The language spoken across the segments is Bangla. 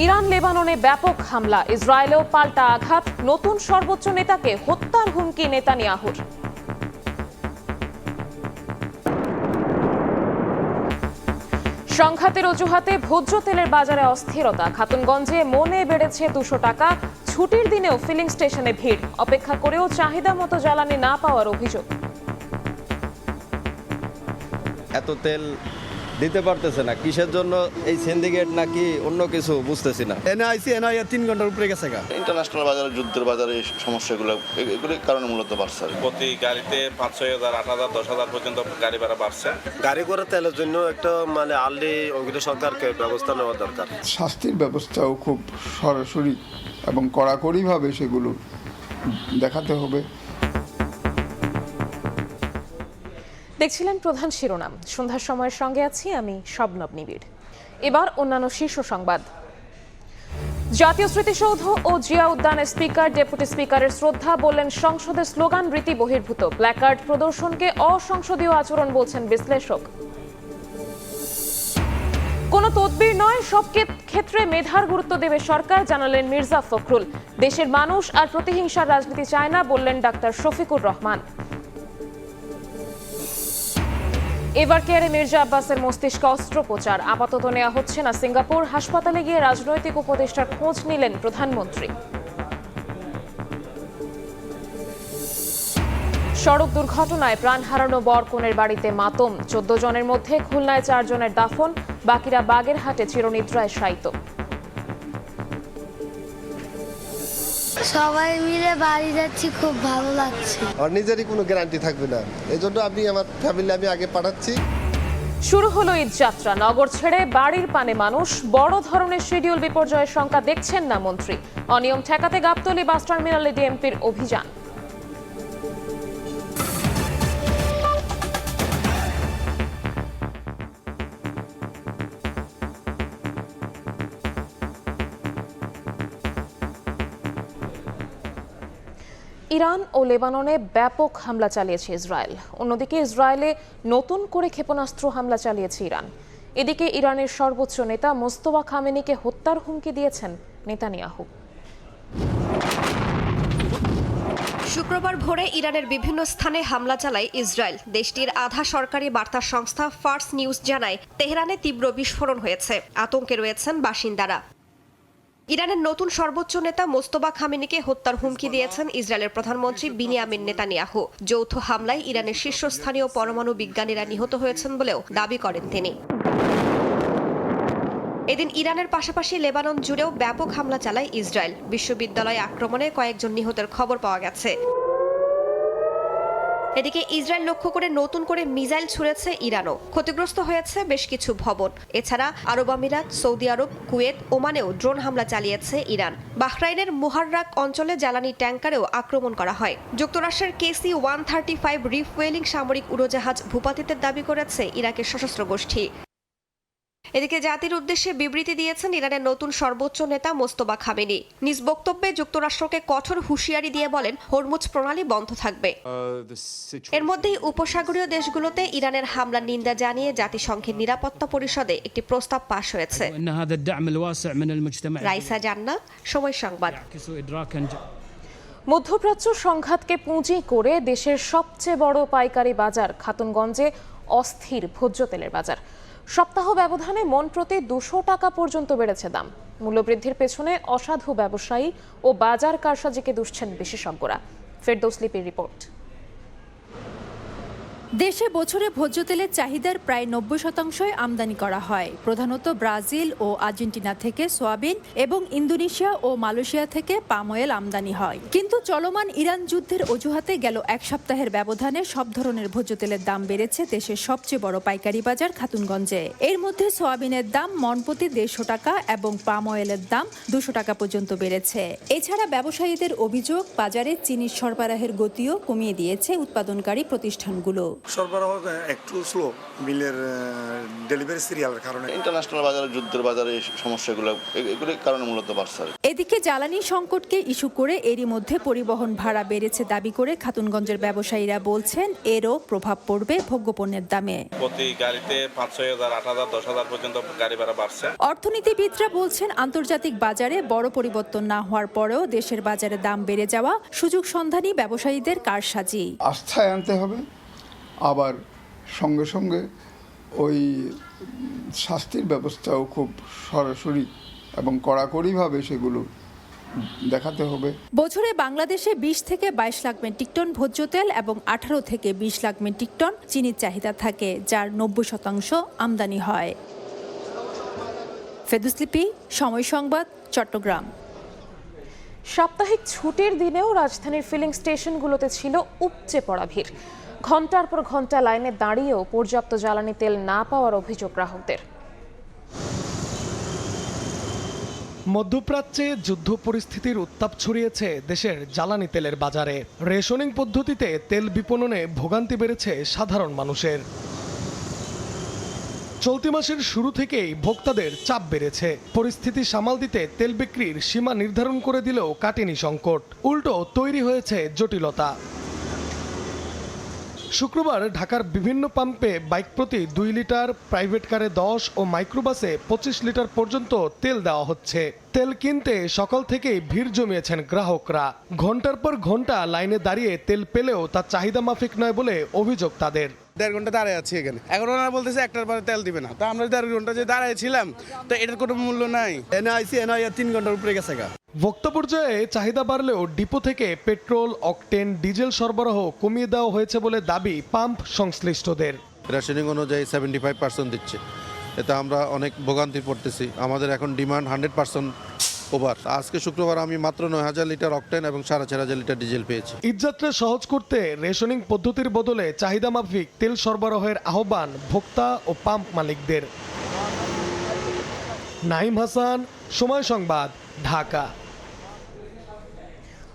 ইরান লেবাননে ব্যাপক হামলা, ইসরায়েলেও পাল্টা আঘাত, নতুন সর্বোচ্চ নেতাকে হত্যার হুমকি নেতানিয়াহুর। সংঘাতের অজুহাতে ভোজ্য তেলের বাজারে অস্থিরতা, খাতুনগঞ্জে মনে বেড়েছে 200 টাকা। ছুটির দিনেও ফিলিং স্টেশনে ভিড়, অপেক্ষা করেও চাহিদা মতো জ্বালানি না পাওয়ার অভিযোগ। এত তেল দিতে পারতেছে না, কিসের জন্য? এই সিন্ডিকেট নাকি অন্য কিছু বুঝতেছি না। এনআইএ 3 ঘন্টার উপরে গেছে। ইন্টারন্যাশনাল বাজারে, যুদ্ধের বাজারে এই সমস্যাগুলো এগুলির কারণে মূলত বাড়ছে। প্রতি গাড়িতে 5-6,000, 8,000, 10,000 পর্যন্ত গাড়ি ভাড়া বাড়ছে। গাড়ি করে তেলের জন্য একটা আর্লি অগ্নি সরকারকে ব্যবস্থা নেওয়া দরকার। শাস্তির ব্যবস্থাও খুব সরাসরি এবং কড়াকড়িভাবে সেগুলো দেখাতে হবে। দেখছিলেন প্রধান শিরোনাম। সন্ধ্যার সময়ের সঙ্গে আছি আমি শবনব নিবিড়। এবার অন্যান্য শীর্ষ সংবাদ। জাতীয় স্মৃতিসৌধ ও জিয়া উদ্যানের স্পিকার, ডেপুটি স্পিকারের শ্রদ্ধা, বললেন সংসদের স্লোগান রীতি বহির্ভূত। প্ল্যাকার্ড প্রদর্শনকে অসংসদীয় আচরণ বলছেন বিশ্লেষক। কোন তদবির নয়, সব ক্ষেত্রে মেধার গুরুত্ব দেবে সরকার, জানালেন মির্জা ফখরুল। দেশের মানুষ আর প্রতিহিংসার রাজনীতি চায় না, বললেন ডাক্তার শফিকুর রহমান। এবার কেয়ারে মির্জা আব্বাসের মস্তিষ্ক অস্ত্রোপচার, আপাতত নেওয়া হচ্ছে না সিঙ্গাপুর। হাসপাতালে গিয়ে রাজনৈতিক উপদেষ্টার খোঁজ নিলেন প্রধানমন্ত্রী। সড়ক দুর্ঘটনায় প্রাণ হারানো বরকনের বাড়িতে মাতম, 14 জনের মধ্যে খুলনায় 4 জনের দাফন, বাকিরা বাগেরহাটে চিরনিদ্রায় শায়িত। সবাই মিলে বাড়ি যাচ্ছি, খুব ভালো লাগছে। আর নিজেরই কোনো গ্যারান্টি থাকবে না, এজন্য আমি আমার ফ্যামিলি আগে পাঠাচ্ছি। শুরু হলো ঈদ যাত্রা, নগর ছেড়ে বাড়ির পানে মানুষ। বড় ধরনের শিডিউল বিপর্যয়ের শঙ্কা দেখছেন না মন্ত্রী। অনিয়ম ঠেকাতে গাবতলী বাস টার্মিনালে ডিএমপির অভিযান। ইরান ও লেবাননে ব্যাপক হামলা চালিয়েছে ইসরায়েল। অন্যদিকে ইসরায়েলে নতুন করে ক্ষেপণাস্ত্র হামলা চালিয়েছে ইরান। এদিকে ইরানের সর্বোচ্চ নেতা মোস্তফা খামেনিকে হত্যার হুমকি দিয়েছেন নেতানিয়াহু। শুক্রবার ভোরে ইরানের বিভিন্ন স্থানে হামলা চালায় ইসরায়েল। দেশটির আধা সরকারি বার্তা সংস্থা ফার্স নিউজ জানায়, তেহরানে তীব্র বিস্ফোরণ হয়েছে, আতঙ্কে রয়েছেন বাসিন্দারা। ইরানের নতুন সর্বোচ্চ নেতা মোস্তফা খামেনিকে হত্যার হুমকি দিয়েছেন ইসরায়েলের প্রধানমন্ত্রী বিনিয়ামিন নেতানিয়াহু। যৌথ হামলায় ইরানের শীর্ষস্থানীয় পরমাণু বিজ্ঞানীরা নিহত হয়েছেন বলেও দাবি করেন তিনি। এদিন ইরানের পাশাপাশি লেবানন জুড়েও ব্যাপক হামলা চালায় ইসরায়েল। বিশ্ববিদ্যালয় আক্রমণে কয়েকজন নিহতের খবর পাওয়া গেছে। এদিকে ইসরায়েল লক্ষ্য করে নতুন করে মিসাইল ছুড়েছে ইরানও। ক্ষতিগ্রস্ত হয়েছে বেশ কিছু ভবন। এছাড়া আরব আমিরাত, সৌদি আরব, কুয়েত, ওমানেও ড্রোন হামলা চালিয়েছে ইরান। বাহরাইনের মুহাররাক অঞ্চলে জ্বালানি ট্যাঙ্কারেও আক্রমণ করা হয়। যুক্তরাষ্ট্রের KC-135 রিফুয়েলিং সামরিক উড়োজাহাজ ভূপাতিতের দাবি করেছে ইরাকের সশস্ত্র গোষ্ঠী। এদিকে জাতির উদ্দেশ্যে বিবৃতি দিয়েছেন ইরানের নতুন সর্বোচ্চ নেতা মোস্তফা খামেনি। নিজ বক্তব্যে যুক্তরাষ্ট্রকে কঠোর হুঁশিয়ারি দিয়ে বলেন, হরমুজ প্রণালী বন্ধ থাকবে। এর মধ্যেই উপসাগরীয় দেশগুলোতে ইরানের হামলার নিন্দা জানিয়ে জাতিসংঘের নিরাপত্তা পরিষদে একটি প্রস্তাব পাশ হয়েছে। রাইসা জান্নাত, সময় সংবাদ। মধ্যপ্রাচ্য সংঘাতকে পুঁজি করে দেশের সবচেয়ে বড় পাইকারি বাজার খাতুনগঞ্জে অস্থির ভোজ্য তেলের বাজার। সপ্তাহ ব্যবধানে মন প্রতি 200 টাকা পর্যন্ত বেড়েছে দাম। মূল্যবৃদ্ধির পেছনে অসাধু ব্যবসায়ী ও বাজার কারসাজিকে দুষছেন বিশেষজ্ঞরা। ফেরদৌস লিপির রিপোর্ট। দেশে বছরে ভোজ্য তেলের চাহিদার প্রায় 90% আমদানি করা হয়, প্রধানত ব্রাজিল ও আর্জেন্টিনা থেকে সয়াবিন এবং ইন্দোনেশিয়া ও মালয়েশিয়া থেকে পাম অয়েল আমদানি হয়। কিন্তু চলমান ইরান যুদ্ধের অজুহাতে গেল এক সপ্তাহের ব্যবধানে সব ধরনের ভোজ্য তেলের দাম বেড়েছে দেশের সবচেয়ে বড় পাইকারি বাজার খাতুনগঞ্জে। এর মধ্যে সয়াবিনের দাম মণপ্রতি 150 টাকা এবং পাম অয়েলের দাম 200 টাকা পর্যন্ত বেড়েছে। এছাড়া ব্যবসায়ীদের অভিযোগ, বাজারে চিনির সরবরাহের গতিও কমিয়ে দিয়েছে উৎপাদনকারী প্রতিষ্ঠানগুলো। সরবরাহ একটু স্লো বিলের ডেলিভারি সিরিয়ালের কারণে। ইন্টারন্যাশনাল বাজারে, যুদ্ধের বাজারে এই সমস্যাগুলো এগুলির কারণে মূলত বাড়ছে। এদিকে জ্বালানি সংকটকে ইস্যু করে এরই মধ্যে পরিবহন ভাড়া বেড়েছে দাবি করে খাতুনগঞ্জের ব্যবসায়ীরা বলছেন এরও প্রভাব পড়বে ভোগ্যপণ্যের দামে। প্রতি গাড়িতে 5,000, 8,000, 10,000 পর্যন্ত গাড়ি ভাড়া বাড়ছে। অর্থনীতিবিদরা বলছেন আন্তর্জাতিক বাজারে বড় পরিবর্তন না হওয়ার পরেও দেশের বাজারে দাম বেড়ে যাওয়া সুযোগ সন্ধানী ব্যবসায়ীদের কারসাজি। আস্থায় আনতে হবে, আবার সঙ্গে সঙ্গে ওই শাস্তির ব্যবস্থাও খুব সরাসরি এবং কড়াকড়িভাবে সেগুলো দেখাতে হবে। বছরে বাংলাদেশে 20 থেকে 22 লাখ মেট্রিক টন ভোজ্য তেল এবং 18 থেকে 20 লাখ মেট্রিক টন চিনির চাহিদা থাকে, যার 90% আমদানি হয়। ফেরদৌস লিপি, সময় সংবাদ, চট্টগ্রাম। সাপ্তাহিক ছুটির দিনেও রাজধানীর ফিলিং স্টেশনগুলোতে ছিল উপচে পড়া ভিড়। ঘন্টার পর ঘন্টা লাইনে দাঁড়িয়েও পর্যাপ্ত জ্বালানি তেল না পাওয়ার অভিযোগ গ্রাহকদের। মধ্যপ্রাচ্যে যুদ্ধ পরিস্থিতির উত্তাপ ছড়িয়েছে দেশের জ্বালানি তেলের বাজারে। রেশনিং পদ্ধতিতে তেল বিপণনে ভোগান্তি বেড়েছে সাধারণ মানুষের। চলতি মাসের শুরু থেকেই ভোক্তাদের চাপ বেড়েছে। পরিস্থিতি সামাল দিতে তেল বিক্রির সীমা নির্ধারণ করে দিলেও কাটেনি সংকট, উল্টো তৈরি হয়েছে জটিলতা। শুক্রবার ঢাকার বিভিন্ন পাম্পে বাইক প্রতি 2 লিটার, প্রাইভেট কারে 10 ও মাইক্রোবাসে 25 লিটার পর্যন্ত তেল দেওয়া হচ্ছে। তেল কিনতে সকাল থেকেই ভিড় জমিয়েছেন গ্রাহকরা। ঘন্টার পর ঘন্টা লাইনে দাঁড়িয়ে তেল পেলেও তা চাহিদা মাফিক নয় বলে অভিযোগ তাদের। 1.5 ঘন্টা দাঁড়ায় আছি এখানে, এখন ওনারা বলতেছে 1টার পরে তেল দিবে না। তা আমরা 1.5 ঘন্টা যে দাঁড়ায় ছিলাম, তো এটার কোনো মূল্য নাই। এনআই 3 ঘন্টার উপরে গেছে। ভোক্তা পর্যায়ে চাহিদা বাড়লেও ডিপো থেকে পেট্রোল, অকটেন, ডিজেল সরবরাহ কমিয়ে দেওয়া হয়েছে বলে দাবি পাম্প সংশ্লিষ্টদের। রেশনিং অনুযায়ী 75% দিচ্ছে, এতে আমরা অনেক ভোগান্তি পড়তেছি। আমাদের এখন ডিমান্ড 100% ওভার। আজকে শুক্রবার আমি মাত্র 9,000 লিটার অকটেন এবং 4,500 লিটার ডিজেল পেয়েছি। ঈদযাত্রা সহজ করতে রেশনিং পদ্ধতির বদলে চাহিদা মাফিক তেল সরবরাহের আহ্বান ভোক্তা ও পাম্প মালিকদের। নাইম হাসান, সময় সংবাদ, ঢাকা।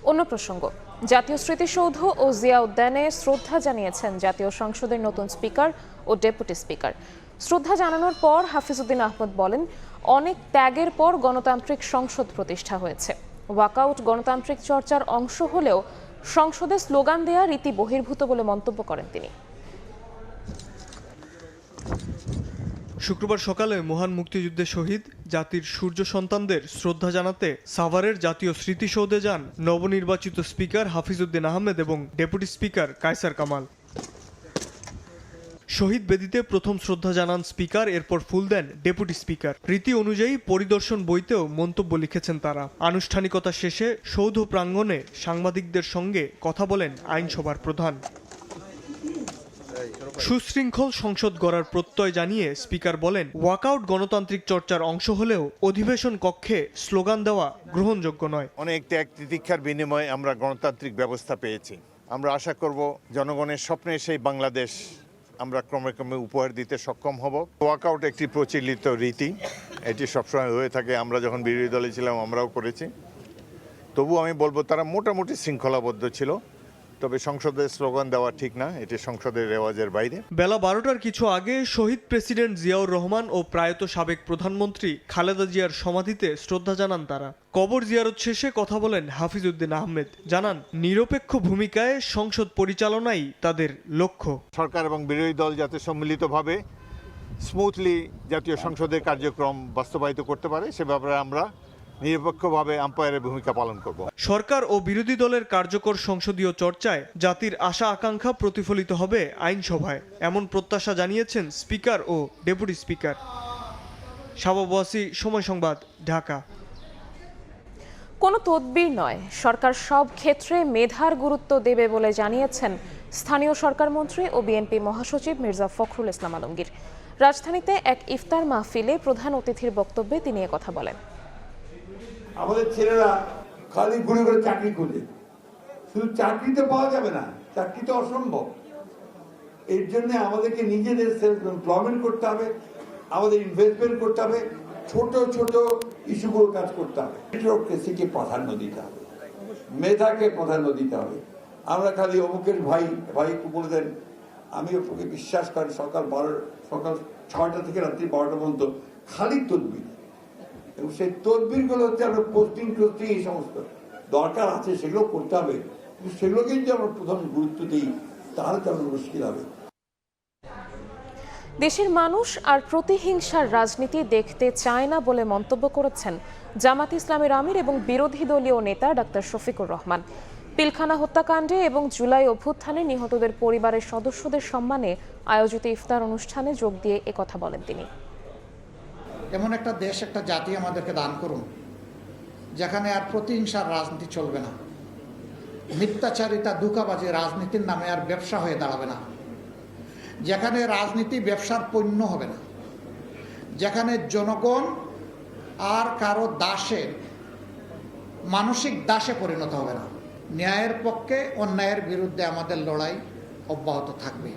অন্য প্রসঙ্গ, জাতীয় স্মৃতিসৌধ ও জিয়া উদ্যানে শ্রদ্ধা জানিয়েছেন জাতীয় সংসদের নতুন স্পিকার ও ডেপুটি স্পিকার। শ্রদ্ধা জানানোর পর হাফিজউদ্দিন আহমদ বলেন, অনেক ত্যাগের পর গণতান্ত্রিক সংসদ প্রতিষ্ঠা হয়েছে। ওয়াকআউট গণতান্ত্রিক চর্চার অংশ হলেও সংসদে স্লোগান দেয়া রীতি বহির্ভূত বলে মন্তব্য করেন তিনি। শুক্রবার সকালে মহান মুক্তিযুদ্ধে শহীদ জাতির সূর্য সন্তানদের শ্রদ্ধা জানাতে সাভারের জাতীয় স্মৃতিসৌধে যান নবনির্বাচিত স্পিকার হাফিজউদ্দিন আহমেদ এবং ডেপুটি স্পিকার কায়সার কামাল। শহীদ বেদিতে প্রথম শ্রদ্ধা জানান স্পিকার, এরপর ফুল দেন ডেপুটি স্পিকার। রীতি অনুযায়ী পরিদর্শন বইতেও মন্তব্য লিখেছেন তারা। আনুষ্ঠানিকতা শেষে সৌধ প্রাঙ্গণে সাংবাদিকদের সঙ্গে কথা বলেন আইনসভার প্রধান। সুশৃঙ্খল সংসদ গড়ার প্রত্যয় জানিয়ে স্পিকার বলেন, ওয়াকআউট গণতান্ত্রিক চর্চার অংশ হলেও অধিবেশন কক্ষে স্লোগান দেওয়া গ্রহণযোগ্য নয়। অনেক ত্যাগ তিতিক্ষার বিনিময়ে আমরা গণতান্ত্রিক ব্যবস্থা পেয়েছি। আমরা আশা করব জনগণের স্বপ্নের সেই বাংলাদেশ আমরা ক্রমে ক্রমে উপহার দিতে সক্ষম হব। ওয়াকআউট একটি প্রচলিত রীতি, এটি সবসময় হয়ে থাকে। আমরা যখন বিরোধী দলে ছিলাম আমরাও করেছি। তবু আমি বলবো তারা মোটামুটি শৃঙ্খলাবদ্ধ ছিল। তবে সংসদে স্লোগান দেওয়া ঠিক না, এটি সংসদের রেওয়াজের বাইরে। বেলা 12টার কিছু আগে শহীদ প্রেসিডেন্ট জিয়াউর রহমান ও প্রয়াত সাবেক প্রধানমন্ত্রী খালেদা জিয়ার সমাধিতে শ্রদ্ধা জানান তারা। কবর জিয়ারত শেষে কথা বলেন হাফিজউদ্দিন আহমেদ। জানান, নিরপেক্ষ ভূমিকায় সংসদ পরিচালনাই তাদের লক্ষ্য। সরকার এবং বিরোধী দল যাতে সম্মিলিতভাবে স্মুথলি জাতীয় সংসদের কার্যক্রম বাস্তবায়িত করতে পারে সে ব্যাপারে আমরা নিরপেক্ষভাবে আম্পায়ারের ভূমিকা পালন করব। সরকার ও বিরোধী দলের কার্যকর সংসদীয় চর্চায় জাতির আশা আকাঙ্ক্ষা প্রতিফলিত হবে আইনসভায়, এমন প্রত্যাশা জানিয়েছেন স্পিকার ও ডেপুটি স্পিকার। শাবাব ওয়াসি, সময় সংবাদ, ঢাকা। কোনো তদবির নয়, সরকার সব ক্ষেত্রে মেধার গুরুত্ব দেবে বলে জানিয়েছেন স্থানীয় সরকার মন্ত্রী ও বিএনপি মহাসচিব মির্জা ফখরুল ইসলাম আলমগীর। রাজধানীতে এক ইফতার মাহফিলে প্রধান অতিথির বক্তব্যে তিনি কথা বলেন। আমাদের ছেলেরা খালি ঘুরে ঘুরে চাকরি খুঁজে, শুধু চাকরি তো পাওয়া যাবে না, চাকরি তো অসম্ভব। এর জন্য আমাদেরকে নিজেদের সেলফ এমপ্লয়মেন্ট করতে হবে, আমাদের ইনভেস্টমেন্ট করতে হবে, ছোট ছোট ইস্যুগুলো কাজ করতে হবে। মেরিটোক্রেসিকে প্রাধান্য দিতে হবে, মেধাকে প্রাধান্য দিতে হবে। আমরা খালি অমুকের ভাই বলে দেন, আমি ওকে বিশ্বাস করি সকাল 6টা থেকে রাত্রি 12টা পর্যন্ত খালি তদবির, এবং সেই তদবিরগুলো হচ্ছে আমরা পোস্টিং টোস্টিং এই সমস্ত দরকার আছে সেগুলো করতে হবে, কিন্তু সেগুলোকে যদি আমরা প্রথম গুরুত্ব দিই তাহলে তো আমরা মুশকিল হবে। দেশের মানুষ আর প্রতিহিংসার রাজনীতি দেখতে চায় না বলে মন্তব্য করেছেন জামাত ইসলামের আমির এবং বিরোধী দলীয় নেতা ডাক্তার শফিকুর রহমান। পিলখানা হত্যাকাণ্ডে এবং জুলাই অভ্যুত্থানে নিহতদের পরিবারের সদস্যদের সম্মানে আয়োজিত ইফতার অনুষ্ঠানে যোগ দিয়ে একথা বলেন তিনি। এমন একটা দেশ, একটা জাতি আমাদেরকে দান করুন যেখানে আর প্রতিহিংসার রাজনীতি চলবে না, মিথ্যাচারিতা ধোঁকাবাজি রাজনীতির নামে আর ব্যবসা হয়ে দাঁড়াবে না, যেখানে রাজনীতি ব্যবসার পণ্য হবে না, যেখানে জনগণ আর কারো দাসে মানসিক দাসে পরিণত হবে না। ন্যায়ের পক্ষে অন্যায়ের বিরুদ্ধে আমাদের লড়াই অব্যাহত থাকবে।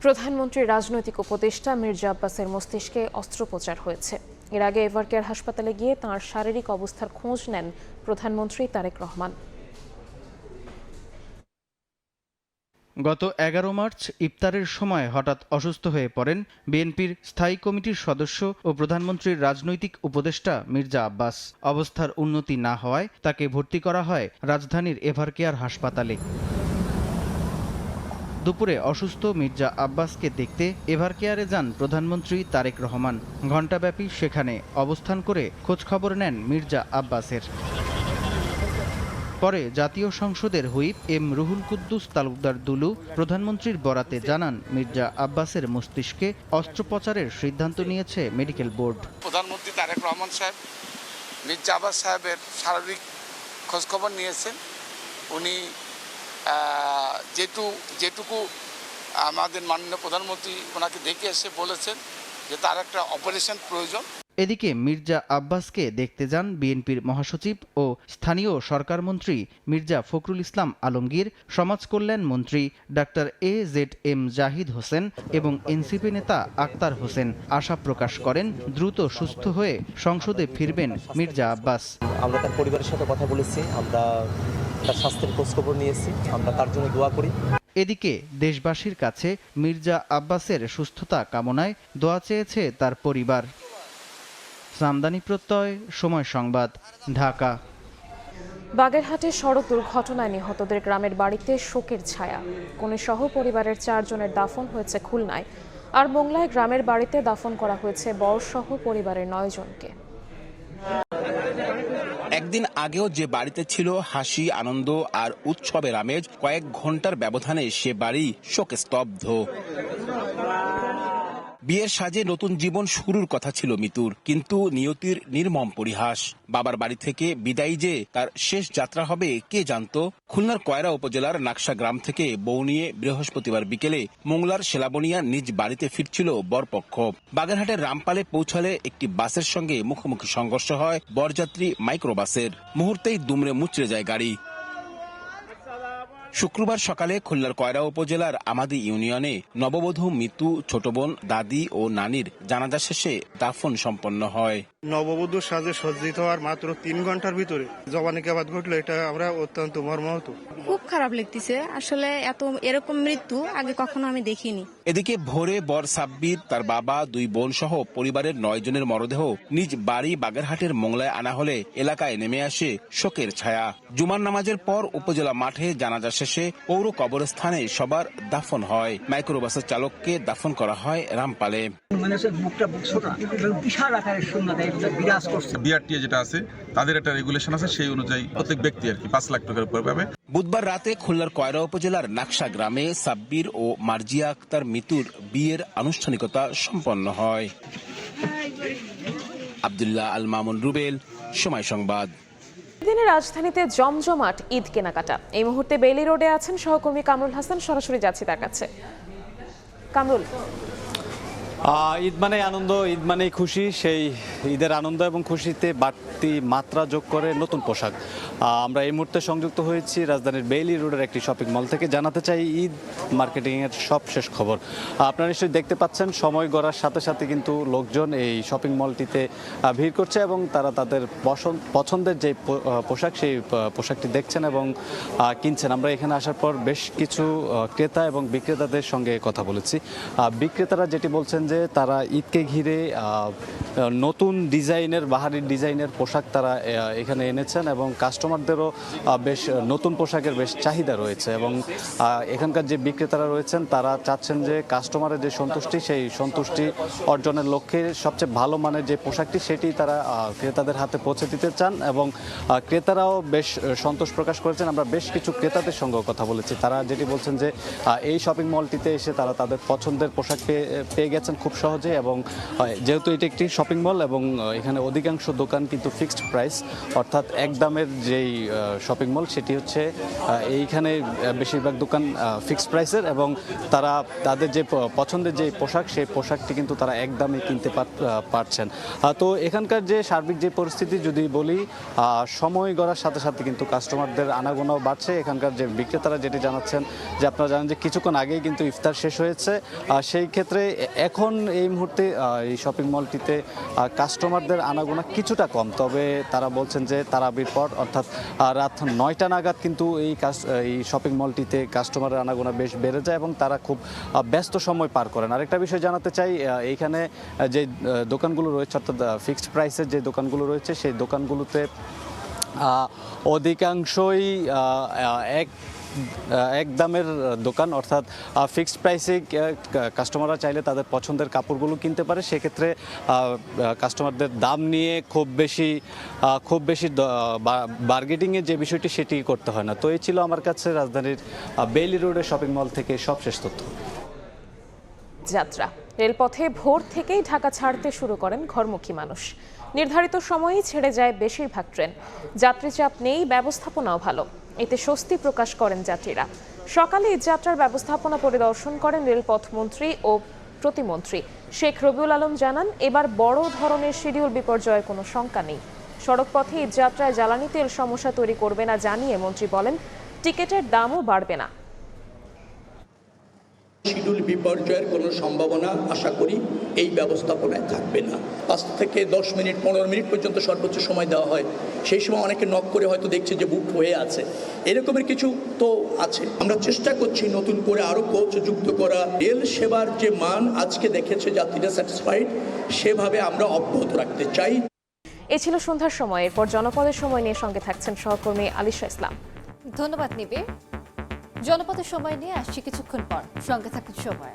প্রধানমন্ত্রীর রাজনৈতিক উপদেষ্টা মির্জা আব্বাসের মস্তিষ্কে অস্ত্রোপচার হয়েছে। এর আগে এভারকেয়ার হাসপাতালে গিয়ে তাঁর শারীরিক অবস্থার খোঁজ নেন প্রধানমন্ত্রী তারেক রহমান। গত 11 মার্চ ইফতারের সময় হঠাৎ অসুস্থ হয়ে পড়েন বিএনপির স্থায়ী কমিটির সদস্য ও প্রধানমন্ত্রীর রাজনৈতিক উপদেষ্টা মির্জা আব্বাস। অবস্থার উন্নতি না হওয়ায় তাকে ভর্তি করা হয় রাজধানীর এভারকেয়ার হাসপাতালে। দুপুরে অসুস্থ মির্জা আব্বাসকে দেখতে এভারকেয়ারে যান প্রধানমন্ত্রী তারেক রহমান। ঘণ্টাব্যাপী সেখানে অবস্থান করে খোঁজখবর নেন মির্জা আব্বাসের। পরে জাতীয় সংসদের হুইপ এম রুহুল কুদ্দুস তালুকদার দুলু প্রধানমন্ত্রীর বরাতে জানান মির্জা আব্বাসের মস্তিষ্কে অস্ত্রোপচারের সিদ্ধান্ত নিয়েছে মেডিকেল বোর্ড। প্রধানমন্ত্রী তারেক রহমান সাহেব মির্জা আব্বাস সাহেবের শারীরিক খোঁজখবর নিয়েছেন। উনি যেটুকু আমাদের মাননীয় প্রধানমন্ত্রী ওনাকে দেখে এসে বলেছেন যে তার একটা অপারেশন প্রয়োজন। এদিকে মির্জা আব্বাসকে দেখতে যান বিএনপির মহাসচিব ও স্থানীয় সরকারমন্ত্রী মির্জা ফখরুল ইসলাম আলমগীর, সমাজ কল্যাণ মন্ত্রী ডাক্তার AZM জাহিদ হোসেন এবং এনসিপি নেতা আক্তার হোসেন। আশা প্রকাশ করেন দ্রুত সুস্থ হয়ে সংসদে ফিরবেন মির্জা আব্বাস। আমরা তার পরিবারের সাথে কথা বলেছি, আমরা তার স্বাস্থ্যের খোঁজখবর নিয়েছি, আমরা তার জন্য দোয়া করি। এদিকে দেশবাসীর কাছে মির্জা আব্বাসের সুস্থতা কামনায় দোয়া চেয়েছে তার পরিবার। সামদানি প্রত্যয়, সময় সংবাদ, ঢাকা। বাগেরহাটে সড়ক দুর্ঘটনায় নিহতদের গ্রামের বাড়িতে শোকের ছায়া। কনেসহ পরিবারের 4 জনের দাফন হয়েছে খুলনায়, আর মোংলায় গ্রামের বাড়িতে দাফন করা হয়েছে বরসহ পরিবারের 9 জনকে। একদিন আগেও যে বাড়িতে ছিল হাসি, আনন্দ আর উৎসবের আমেজ, কয়েক ঘন্টার ব্যবধানে সে বাড়ি শোকে স্তব্ধ। বিয়ের সাজে নতুন জীবন শুরুর কথা ছিল মিতুর, কিন্তু নিয়তির নির্মম পরিহাস। বাবার বাড়ি থেকে বিদায়ী যে তার শেষ যাত্রা হবে কে জানতো। খুলনার কয়রা উপজেলার নাকশা গ্রাম থেকে বউ নিয়ে বৃহস্পতিবার বিকেলে মোংলার সেলাবনিয়া নিজ বাড়িতে ফিরছিল বরপক্ষ। বাগেরহাটের রামপালে পৌঁছালে একটি বাসের সঙ্গে মুখোমুখি সংঘর্ষ হয় বরযাত্রী মাইক্রোবাসের। মুহূর্তেই দুমড়ে মুচড়ে যায় গাড়ি। শুক্রবার সকালে খুলনার কয়রা উপজেলার আমাদি ইউনিয়নে নববধূ মিতু, ছোট বোন, দাদি ও নানির জানাজা শেষে দাফন সম্পন্ন হয়। নববধূর সাজে সজ্জিত হওয়ার মাত্র 3 ঘন্টার ভিতরে জবানিকে আবাদ ঘটলো, এটা আমরা অত্যন্ত মর্মাহত। খুব খারাপ লাগতেছে, আসলে এরকম মৃত্যু আগে কখনো আমি দেখিনি। এদিকে ভোরে বর সাব্বির, তার বাবা, 2 বোন সহ পরিবারের 9 জনের মরদেহ নিজ বাড়ি বাগেরহাটের মোংলায় আনা হলে এলাকায় নেমে আসে শোকের ছায়া। জুমার নামাজের পর উপজেলা মাঠে জানাজা শেষে পৌর কবরস্থানে সবার দাফন হয়। মাইক্রোবাসের চালককে দাফন করা হয় রামপালে। বিআরটিএ যেটা আছে তাদের একটা রেগুলেশন আছে, সেই অনুযায়ী প্রত্যেক ব্যক্তি আর কি 5 লাখ টাকার উপর পাবে। বুধবার রাতে খুলনার কয়রা উপজেলার নাকশা গ্রামে সাব্বির ও মার্জিয়া আক্তার মিতুর বিয়ের আনুষ্ঠানিকতা সম্পন্ন হয়। আব্দুল্লাহ আল মামুন রুবেল, সময় সংবাদ। দিনে রাজধানীতে জমজমাট ঈদ কেনাকাটা। এই মুহূর্তে বেইলি রোডে আছেন সহকর্মী কামরুল হাসান, সরাসরি যাচ্ছি তার কাছে। কামরুল, ঈদ মানে আনন্দ, ঈদ মানেই খুশি। সেই ঈদের আনন্দ এবং খুশিতে বাড়তি মাত্রা যোগ করে নতুন পোশাক। আমরা এই মুহূর্তে সংযুক্ত হয়েছি রাজধানীর বেইলি রোডের একটি শপিং মল থেকে। জানাতে চাই ঈদ মার্কেটিংয়ের সব শেষ খবর। আপনারা নিশ্চয়ই দেখতে পাচ্ছেন সময় গড়ার সাথে সাথে কিন্তু লোকজন এই শপিং মলটিতে ভিড় করছে এবং তারা তাদের পছন্দের যে পোশাক সেই পোশাকটি দেখছেন এবং কিনছেন। আমরা এখানে আসার পর বেশ কিছু ক্রেতা এবং বিক্রেতাদের সঙ্গে কথা বলেছি। বিক্রেতারা যেটি বলছেন যে তারা ঈদকে ঘিরে নতুন ডিজাইনের, বাহারি ডিজাইনের পোশাক তারা এখানে এনেছেন এবং কাস্টমারদেরও বেশ নতুন পোশাকের বেশ চাহিদা রয়েছে এবং এখানকার যে বিক্রেতারা রয়েছেন তারা চাচ্ছেন যে কাস্টমারের যে সন্তুষ্টি, সেই সন্তুষ্টি অর্জনের লক্ষ্যে সবচেয়ে ভালো মানের যে পোশাকটি সেটি তারা ক্রেতাদের হাতে পৌঁছে দিতে চান এবং ক্রেতারাও বেশ সন্তোষ প্রকাশ করেছেন। আমরা বেশ কিছু ক্রেতাদের সঙ্গেও কথা বলেছি। তারা যেটি বলছেন যে এই শপিং মলটিতে এসে তারা তাদের পছন্দের পোশাক পেয়ে গেছেন খুব সহজে এবং যেহেতু এটি একটি শপিং মল এবং এখানে অধিকাংশ দোকান কিন্তু ফিক্সড প্রাইস, অর্থাৎ এক দামের যেই শপিং মল সেটি হচ্ছে এইখানে বেশিরভাগ দোকান ফিক্সড প্রাইসের এবং তারা তাদের যে পছন্দের যে পোশাক সেই পোশাকটি কিন্তু তারা এক দামে কিনতে পারছেন। তো এখানকার যে সার্বিক যে পরিস্থিতি যদি বলি, সময় গড়ার সাথে সাথে কিন্তু কাস্টমারদের আনাগোনাও বাড়ছে। এখানকার যে বিক্রেতারা যেটি জানাচ্ছেন যে আপনারা জানেন যে কিছুক্ষণ আগেই কিন্তু ইফতার শেষ হয়েছে, সেই ক্ষেত্রে এখন এই মুহূর্তে এই শপিং মলটিতে কাস্টমারদের আনাগোনা কিছুটা কম। তবে তারা বলছেন যে তারাবির পর অর্থাৎ রাত 9টা নাগাদ কিন্তু এই শপিং মলটিতে কাস্টমারের আনাগোনা বেশ বেড়ে যায় এবং তারা খুব ব্যস্ত সময় পার করেন। আরেকটা বিষয় জানাতে চাই, এইখানে যে দোকানগুলো রয়েছে অর্থাৎ ফিক্সড প্রাইসের যে দোকানগুলো রয়েছে সেই দোকানগুলোতে অধিকাংশই এক দামের দোকান, অর্থাৎ ফিক্সড প্রাইসে কাস্টমাররা চাইলে তাদের পছন্দের কাপড়গুলো কিনতে পারে। সেক্ষেত্রে কাস্টমারদের দাম নিয়ে খুব বেশি বার্গেটিংয়ের যে বিষয়টি সেটি করতে হয় না। তো এই ছিল আমার কাছে রাজধানীর বেইলি রোডের শপিং মল থেকে সবশেষ তথ্য। যাত্রা রেলপথে ভোর থেকেই ঢাকা ছাড়তে শুরু করেন ঘরমুখী মানুষ। নির্ধারিত সময়েই ছেড়ে যায় বেশিরভাগ ট্রেন। যাত্রী চাপ নেই, ব্যবস্থাপনাও ভালো, এতে স্বস্তি প্রকাশ করেন যাত্রীরা। সকালে যাত্রার ব্যবস্থাপনা পরিদর্শন করেন রেলপথ মন্ত্রী ও প্রতিমন্ত্রী শেখ রবিউল আলম। জানান এবার বড় ধরনের শিডিউল বিপর্যয়ের কোনো শঙ্কা নেই। সড়কপথে যাত্রায় জ্বালানি তেল সমস্যা তৈরি করবে না জানিয়ে মন্ত্রী বলেন টিকিটের দামও বাড়বে না। শিডিউল বিপর্যয়ের কোনো সম্ভাবনা আশা করি এই ব্যবস্থাপনায় থাকবে না। 5 থেকে 10 মিনিট 15 মিনিট পর্যন্ত সর্বোচ্চ সময় দেওয়া হয়। সেই সময় অনেকে নক করে হয়তো দেখছে যে বুক হয়ে আছে, এরকমের কিছু তো আছে। আমরা চেষ্টা করছি নতুন করে আরও কোচ যুক্ত করা। রেল সেবার যে মান আজকে দেখেছে যাত্রীরা স্যাটিসফাইড, সেভাবে আমরা অব্যাহত রাখতে চাই। এ ছিল সন্ধ্যার সময়। এরপর জনপদের সময় নিয়ে সঙ্গে থাকছেন সহকর্মী আলিশা ইসলাম। ধন্যবাদ নিবিড়। জনপদের সময় নিয়ে আসছি কিছুক্ষণ পর, সঙ্গে থাকুন সময়।